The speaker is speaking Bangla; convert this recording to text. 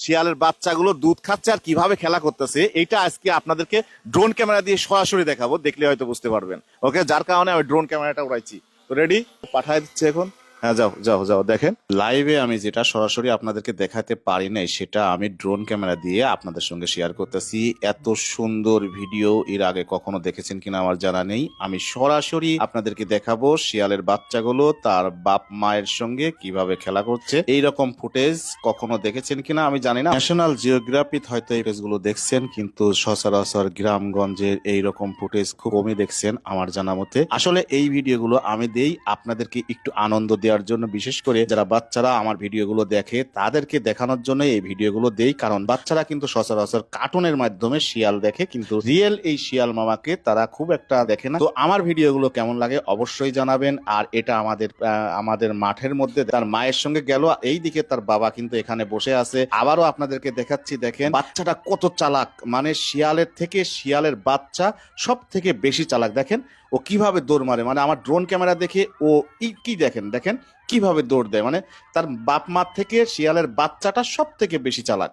শিয়ালের বাচ্চাগুলো দুধ খাচ্ছে আর কিভাবে খেলা করতেছে এটা আজকে আপনাদেরকে ড্রোন ক্যামেরা দিয়ে সরাসরি দেখাবো, দেখলে হয়তো বুঝতে পারবেন। ওকে, যার কারণে আমি ড্রোন ক্যামেরাটা উড়াইছি। তো রেডি, পাঠায় দিচ্ছে এখন। হ্যাঁ, যাও যাও যাও, দেখেন লাইভে আমি যেটা সরাসরি আপনাদেরকে দেখাতে পারি নাই সেটা আমি ড্রোন ক্যামেরা দিয়ে আপনাদের সঙ্গে শেয়ার করতেছি। এত সুন্দর ভিডিও এর আগে কখনো দেখেছেন কিনা আমার জানা নেই। আমি সরাসরি আপনাদেরকে দেখাবো শিয়ালের বাচ্চাগুলো তার বাপ মায়ের সঙ্গে কিভাবে খেলা করছে। এইরকম ফুটেজ কখনো দেখেছেন কিনা আমি জানি না। ন্যাশনাল জিওগ্রাফিতে হয়তো এই ফুটেজগুলো দেখছেন, কিন্তু সচরাচর গ্রামগঞ্জের এইরকম ফুটেজ খুব কমই দেখছেন আমার জানা মতে। আসলে এই ভিডিওগুলো আমি দেই আপনাদেরকে একটু আনন্দ দেওয়ার জন্য, বিশেষ করে যারা বাচ্চারা আমার ভিডিওগুলো দেখে তাদেরকে দেখানোর জন্য এই ভিডিওগুলো দেই। কারণ বাচ্চারা কিন্তু সচরাচর কার্টুনের মাধ্যমে শিয়াল দেখে, কিন্তু রিয়েল এই শিয়াল মামাকে তারা খুব একটা দেখে না। তো আমার ভিডিওগুলো কেমন লাগে অবশ্যই জানাবেন। আর এটা আমাদের মাঠের মধ্যে তার মায়ের সঙ্গে গেল, এই দিকে তার বাবা কিন্তু এখানে বসে আছে। আবারও আপনাদেরকে দেখাচ্ছি, দেখেন বাচ্চাটা কত চালাক, মানে শিয়ালের থেকে শিয়ালের বাচ্চা সব থেকে বেশি চালাক। দেখেন ও কিভাবে দৌড় মারে, মানে আমার ড্রোন ক্যামেরা দেখে ও কি দেখেন দেখেন কিভাবে দৌড় দেয়, মানে তার বাপ মা থেকে শিয়ালের বাচ্চাটা সব থেকে বেশি চালাক।